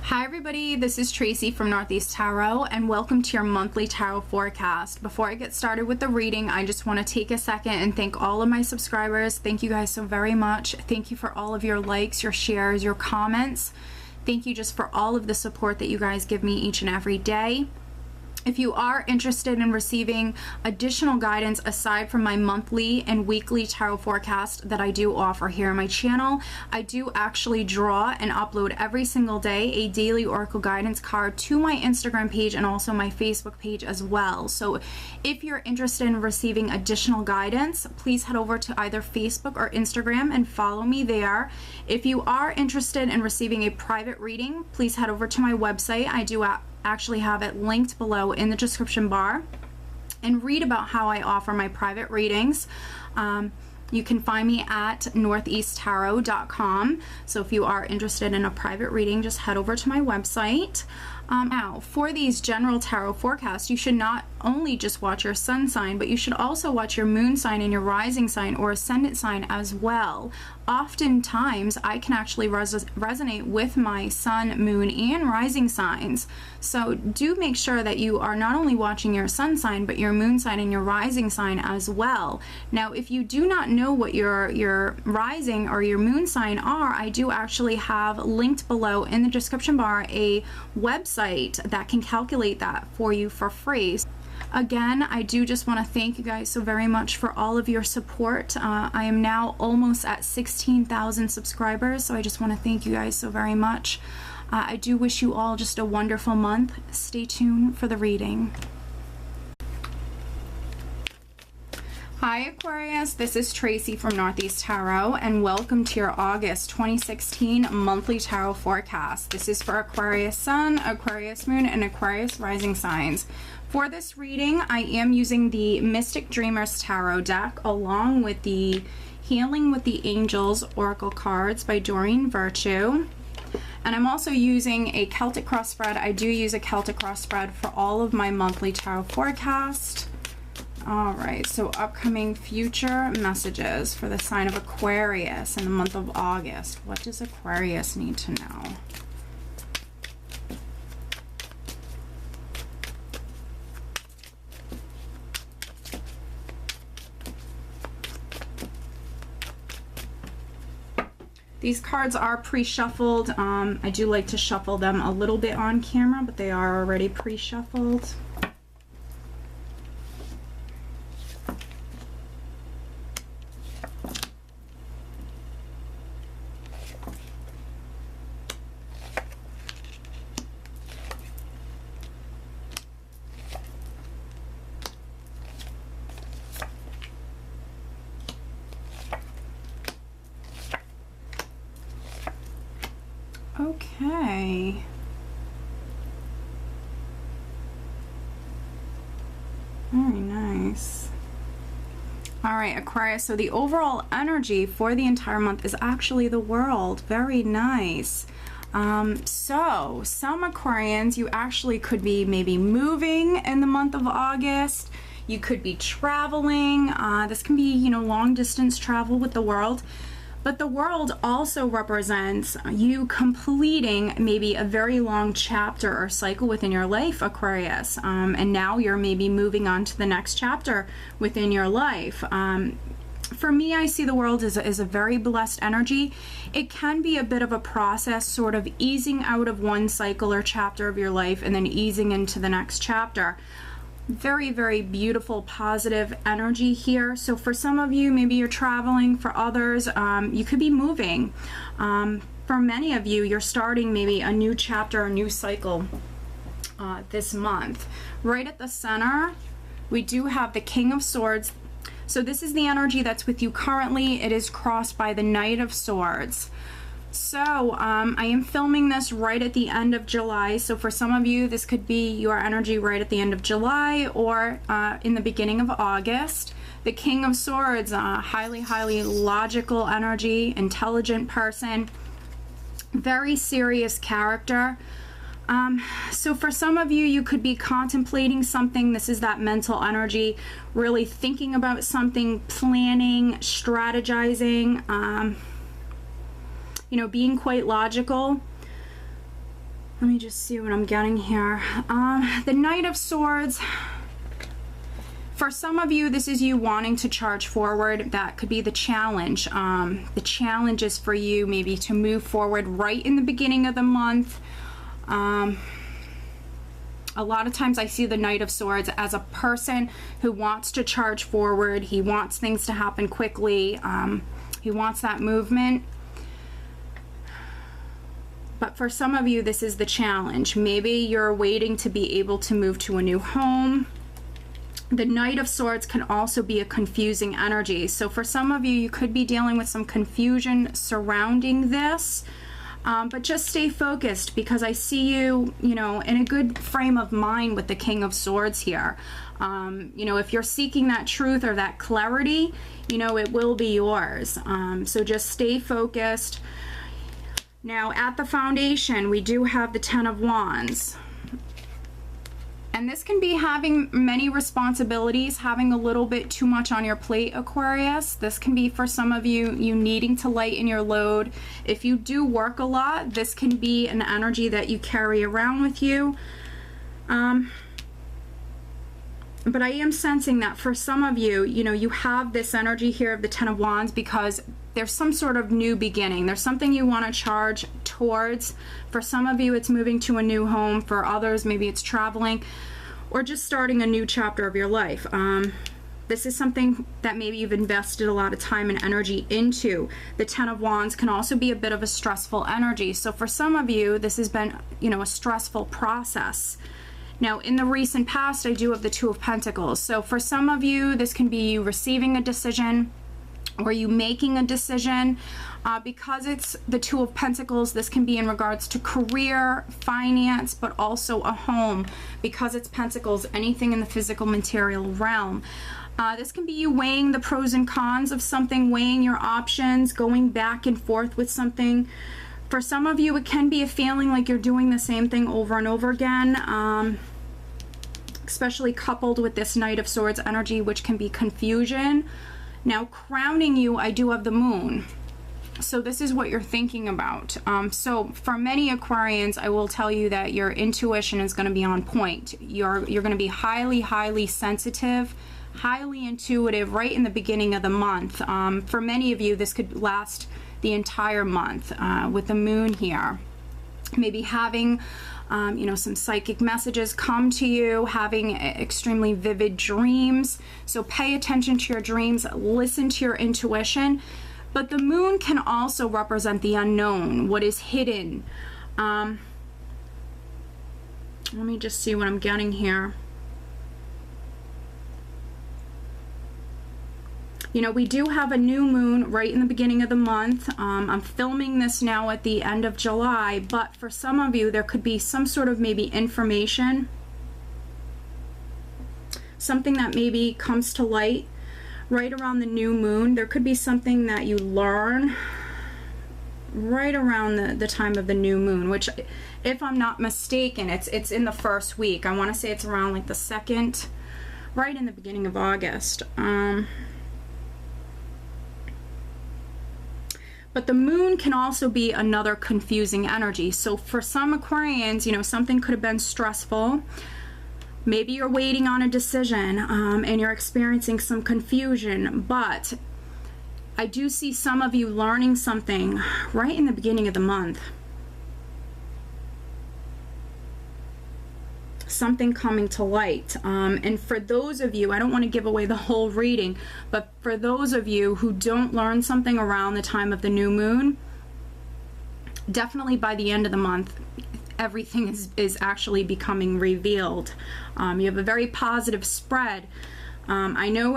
Hi everybody, this is Tracy from Northeast Tarot and welcome to your monthly tarot forecast. Before I get started with the reading, I just want to take a second and thank all of my subscribers. Thank you guys so very much. Thank you for all of your likes, your shares, your comments. Thank you just for all of the support that you guys give me each and every day. If you are interested in receiving additional guidance aside from my monthly and weekly tarot forecast that I do offer here on my channel, I do actually draw and upload every single day a daily oracle guidance card to my Instagram page and also my Facebook page as well. So if you're interested in receiving additional guidance, please head over to either Facebook or Instagram and follow me there. If you are interested in receiving a private reading, please head over to my website. I do actually have it linked below in the description bar, and read about how I offer my private readings. You can find me at northeasttarot.com. So if you are interested in a private reading, just head over to my website. Now, for these general tarot forecasts, you should not only just watch your sun sign, but you should also watch your moon sign and your rising sign or ascendant sign as well. Oftentimes, I can actually resonate with my sun, moon, and rising signs. So do make sure that you are not only watching your sun sign, but your moon sign and your rising sign as well. Now, if you do not know what your rising or your moon sign are, I do actually have linked below in the description bar a website that can calculate that for you for free. Again, I do just want to thank you guys so very much for all of your support. I am now almost at 16,000 subscribers, so I just want to thank you guys so very much. I do wish you all just a wonderful month. Stay tuned for the reading. Hi Aquarius, this is Tracy from Northeast Tarot and welcome to your August 2016 monthly tarot forecast. This is for Aquarius Sun, Aquarius Moon, and Aquarius Rising signs. For this reading, I am using the Mystic Dreamers Tarot deck along with the Healing with the Angels Oracle cards by Doreen Virtue. And I'm also using a Celtic cross spread. I do use a Celtic cross spread for all of my monthly tarot forecast. All right, so upcoming future messages for the sign of Aquarius in the month of August. What does Aquarius need to know? These cards are pre-shuffled. I do like to shuffle them a little bit on camera, but they are already pre-shuffled. Okay. Very nice. All right, Aquarius, so the overall energy for the entire month is actually the World. Very nice. So some Aquarians, you actually could be maybe moving in the month of August. You could be traveling. This can be, you know, long distance travel with the World. But the World also represents you completing maybe a very long chapter or cycle within your life, Aquarius. And now you're maybe moving on to the next chapter within your life. For me, I see the World as a very blessed energy. It can be a bit of a process, sort of easing out of one cycle or chapter of your life and then easing into the next chapter. Very, very beautiful, positive energy here. So for some of you, maybe you're traveling. For others, you could be moving. For many of you, you're starting maybe a new chapter, a new cycle this month. Right at the center, we do have the King of Swords. So this is the energy that's with you currently. It is crossed by the Knight of Swords. So I am filming this right at the end of July. So for some of you, this could be your energy right at the end of July or in the beginning of August. The King of Swords, highly, highly logical energy, intelligent person, very serious character. So for some of you, you could be contemplating something. This is that mental energy, really thinking about something, planning, strategizing, you know, being quite logical. Let me just see what I'm getting here. The Knight of Swords. For some of you, this is you wanting to charge forward. That could be the challenge. The challenge is for you maybe to move forward right in the beginning of the month. A lot of times I see the Knight of Swords as a person who wants to charge forward. He wants things to happen quickly. He wants that movement. But for some of you, this is the challenge. Maybe you're waiting to be able to move to a new home. The Knight of Swords can also be a confusing energy. So for some of you, you could be dealing with some confusion surrounding this. But just stay focused, because I see you, you know, in a good frame of mind with the King of Swords here. You know, if you're seeking that truth or that clarity, you know, it will be yours. So just stay focused. Now, at the foundation, we do have the Ten of Wands. And this can be having many responsibilities, having a little bit too much on your plate, Aquarius. This can be for some of you, you needing to lighten your load. If you do work a lot, this can be an energy that you carry around with you. But I am sensing that for some of you, you know, you have this energy here of the Ten of Wands because there's some sort of new beginning. There's something you want to charge towards. For some of you, it's moving to a new home. For others, maybe it's traveling or just starting a new chapter of your life. This is something that maybe you've invested a lot of time and energy into. The Ten of Wands can also be a bit of a stressful energy. So for some of you, this has been, you know, a stressful process. Now, in the recent past, I do have the Two of Pentacles. So for some of you, this can be you receiving a decision or you making a decision. Because it's the Two of Pentacles, this can be in regards to career, finance, but also a home. Because it's Pentacles, anything in the physical material realm. This can be you weighing the pros and cons of something, weighing your options, going back and forth with something. For some of you, it can be a feeling like you're doing the same thing over and over again, especially coupled with this Knight of Swords energy, which can be confusion. Now, crowning you, I do have the Moon. So this is what you're thinking about. So for many Aquarians, I will tell you that your intuition is going to be on point. You're going to be highly, highly sensitive, highly intuitive right in the beginning of the month. For many of you, this could last the entire month with the Moon here. Maybe having you know, some psychic messages come to you, having extremely vivid dreams. So pay attention to your dreams, listen to your intuition. But the Moon can also represent the unknown, what is hidden. Let me just see what I'm getting here. You know, we do have a new moon right in the beginning of the month. I'm filming this now at the end of July, but for some of you, there could be some sort of maybe information, something that maybe comes to light right around the new moon. There could be something that you learn right around the time of the new moon, which, if I'm not mistaken, it's in the first week. I want to say it's around like the second, right in the beginning of August. But the Moon can also be another confusing energy. So for some Aquarians, you know, something could have been stressful. Maybe you're waiting on a decision and you're experiencing some confusion, but I do see some of you learning something right in the beginning of the month. Something coming to light. And for those of you, I don't want to give away the whole reading, but for those of you who don't learn something around the time of the new moon, definitely by the end of the month, everything is actually becoming revealed. You have a very positive spread. I know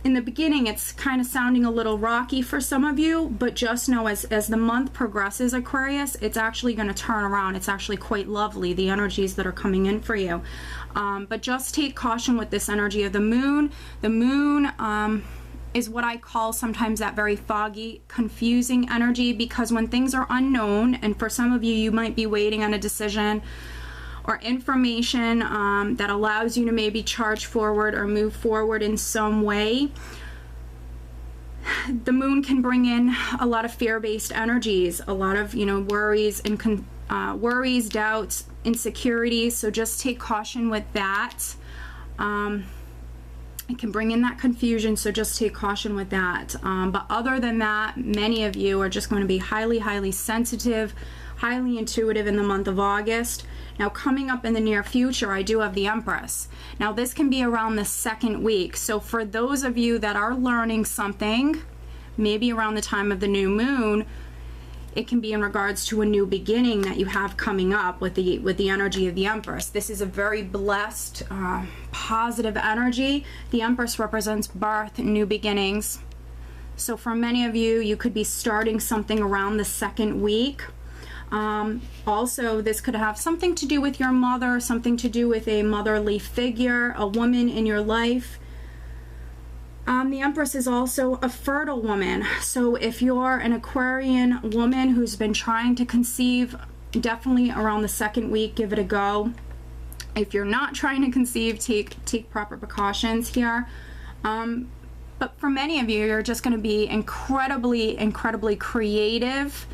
in the beginning it's kind of sounding a little rocky for some of you, but just know as the month progresses, Aquarius, it's actually going to turn around. It's actually quite lovely, the energies that are coming in for you. But just take caution with this energy of the moon. The moon is what I call sometimes that very foggy, confusing energy, because when things are unknown, and for some of you, you might be waiting on a decision or information that allows you to maybe charge forward or move forward in some way. The moon can bring in a lot of fear-based energies, a lot of, you know, worries and worries, doubts, insecurities. So just take caution with that. It can bring in that confusion, so just take caution with that. But other than that, many of you are just going to be highly, highly sensitive, highly intuitive in the month of August. Now, coming up in the near future, I do have the Empress. Now, this can be around the 2nd week. So for those of you that are learning something, maybe around the time of the new moon, it can be in regards to a new beginning that you have coming up with the energy of the Empress. This is a very blessed, positive energy. The Empress represents birth, new beginnings. So for many of you, you could be starting something around the 2nd week. Also, this could have something to do with your mother, something to do with a motherly figure, a woman in your life. The Empress is also a fertile woman. So if you're an Aquarian woman who's been trying to conceive, definitely around the 2nd week, give it a go. If you're not trying to conceive, take proper precautions here. But for many of you, you're just going to be incredibly, incredibly creative,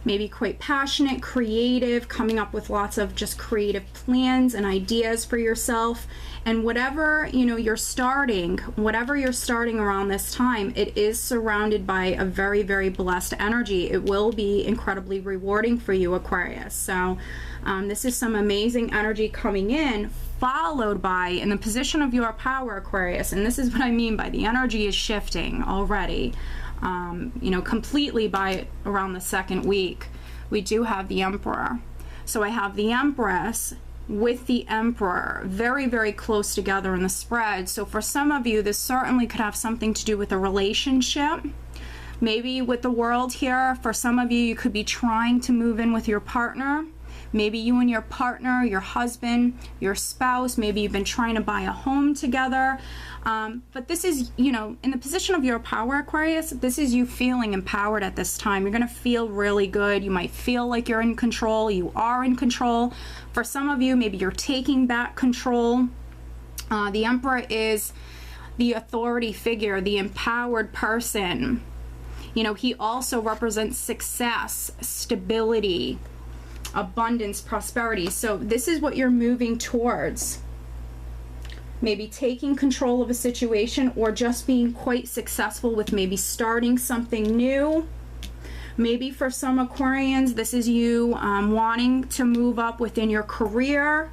maybe quite passionate, creative, coming up with lots of just creative plans and ideas for yourself. And whatever, you know, you're starting around this time, it is surrounded by a very, very blessed energy. It will be incredibly rewarding for you, Aquarius. So this is some amazing energy coming in, followed by, in the position of your power, Aquarius, and this is what I mean by the energy is shifting already, you know, completely by around the 2nd week. We do have the Emperor. So I have the Empress with the Emperor very, very close together in the spread. So for some of you, this certainly could have something to do with a relationship, maybe with the World here. For some of you, you could be trying to move in with your partner. Maybe you and your partner, your husband, your spouse, maybe you've been trying to buy a home together. But this is, you know, in the position of your power, Aquarius, this is you feeling empowered at this time. You're going to feel really good. You might feel like you're in control. You are in control. For some of you, maybe you're taking back control. The Emperor is the authority figure, the empowered person. You know, he also represents success, stability, abundance, prosperity. So this is what you're moving towards. Maybe taking control of a situation, or just being quite successful with maybe starting something new. Maybe for some Aquarians, this is you wanting to move up within your career,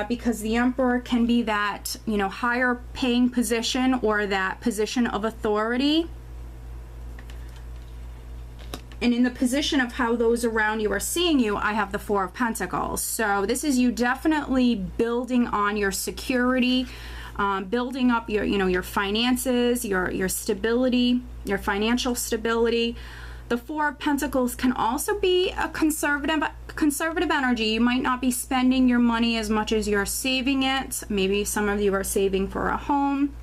because the Emperor can be that, you know, higher paying position or that position of authority. And in the position of how those around you are seeing you, I have the Four of Pentacles. So this is you definitely building on your security, building up your, you know, your finances, your stability, your financial stability. The Four of Pentacles can also be a conservative energy. You might not be spending your money as much as you're saving it. Maybe some of you are saving for a home.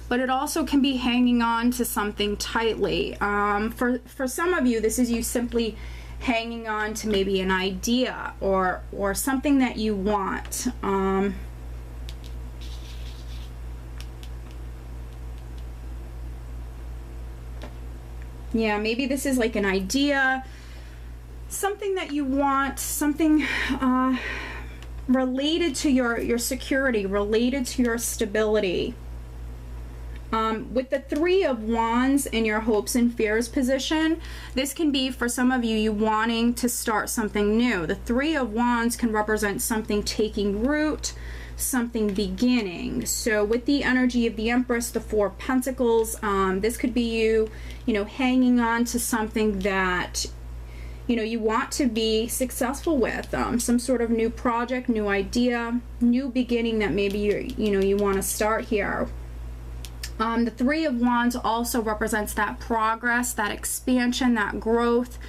But it also can be hanging on to something tightly. For some of you, this is you simply hanging on to maybe an idea or something that you want. Yeah, maybe this is like an idea, something that you want, something related to your security, related to your stability. With the Three of Wands in your hopes and fears position, this can be for some of you wanting to start something new. The Three of Wands can represent something taking root, something beginning. So with the energy of the Empress, the Four Pentacles, this could be you know, hanging on to something that, you know, you want to be successful with, some sort of new project, new idea, new beginning that maybe you want to start here. The Three of Wands also represents that progress, that expansion, that growth,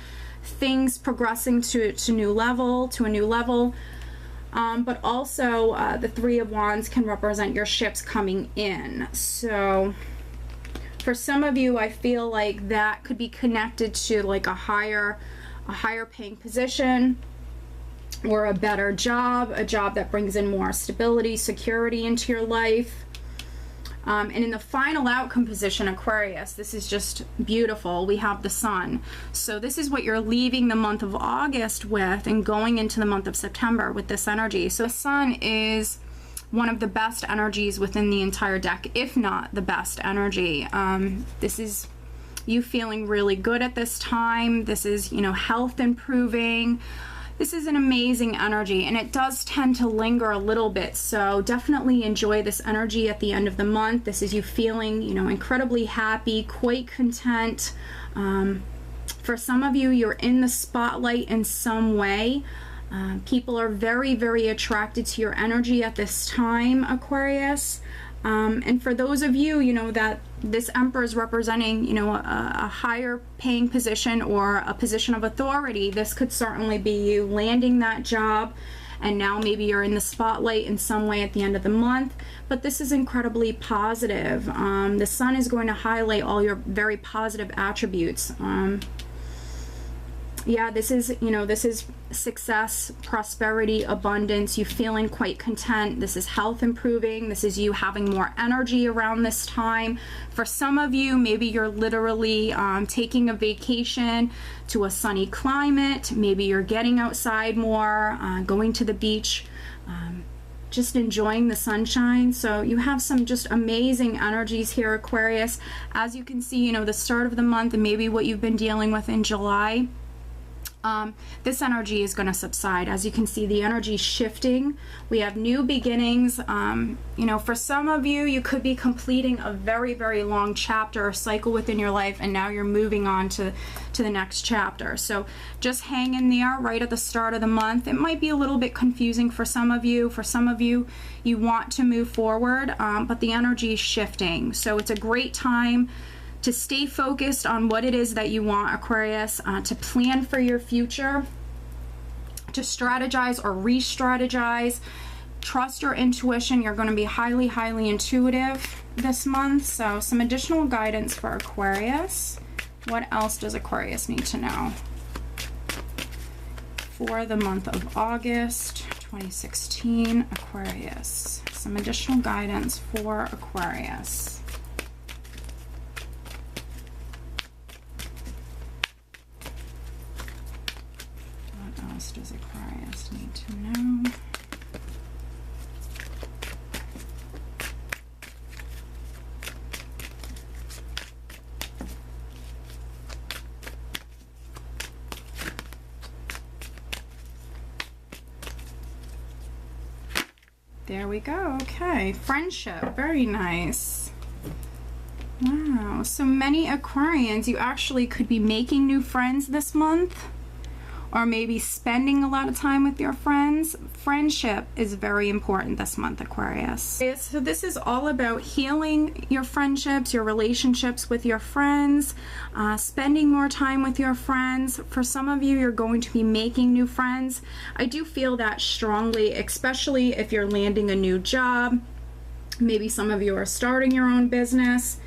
things progressing to a new level. But also the Three of Wands can represent your ships coming in. So for some of you, I feel like that could be connected to like a higher paying position, or a better job, a job that brings in more stability, security into your life. And in the final outcome position, Aquarius, this is just beautiful. We have the sun. So this is what you're leaving the month of August with and going into the month of September with this energy. So the sun is one of the best energies within the entire deck, if not the best energy. This is you feeling really good at this time. This is, you know, health improving. This is an amazing energy, and it does tend to linger a little bit, so definitely enjoy this energy at the end of the month. This is you feeling, you know, incredibly happy, quite content. For some of you, you're in the spotlight in some way. People are very, very attracted to your energy at this time, Aquarius. And for those of you, you know, that this Emperor is representing, you know, a higher paying position or a position of authority, this could certainly be you landing that job, and now maybe you're in the spotlight in some way at the end of the month. But this is incredibly positive. The sun is going to highlight all your very positive attributes. Yeah, this is, you know, this is success, prosperity, abundance, you feeling quite content. This is health improving. This is you having more energy around this time. For some of you, maybe you're literally taking a vacation to a sunny climate. Maybe you're getting outside more, going to the beach, just enjoying the sunshine. So you have some just amazing energies here, Aquarius. As you can see, you know, the start of the month and maybe what you've been dealing with in July, this energy is going to subside. As you can see, the energy is shifting. We have new beginnings. You know, for some of you, you could be completing a very, very long chapter or cycle within your life, and now you're moving on to the next chapter. So just hang in there right at the start of the month. It might be a little bit confusing for some of you. For some of you, you want to move forward, but the energy is shifting. So it's a great time to stay focused on what it is that you want, Aquarius, to plan for your future, to strategize or re-strategize. Trust your intuition. You're going to be highly, highly intuitive this month. So some additional guidance for Aquarius. What else does Aquarius need to know for the month of August 2016? Aquarius. Some additional guidance for Aquarius. Does Aquarius need to know? There we go. Okay, friendship. Very nice. Wow, so many Aquarians, you actually could be making new friends this month, or maybe spending a lot of time with your friends. Friendship is very important this month, Aquarius. So this is all about healing your friendships, your relationships with your friends, spending more time with your friends. For some of you, you're going to be making new friends. I do feel that strongly, especially if you're landing a new job. Maybe some of you are starting your own business.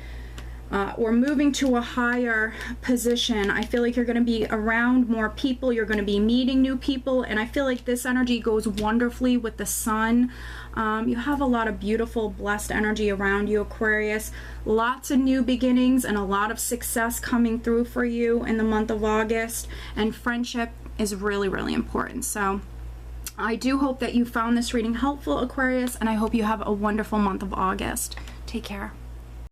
Or moving to a higher position. I feel like you're going to be around more people, you're going to be meeting new people, and I feel like this energy goes wonderfully with the sun. You have a lot of beautiful, blessed energy around you, Aquarius. Lots of new beginnings and a lot of success coming through for you in the month of August, and friendship is really, really important. So I do hope that you found this reading helpful, Aquarius, and I hope you have a wonderful month of August. Take care.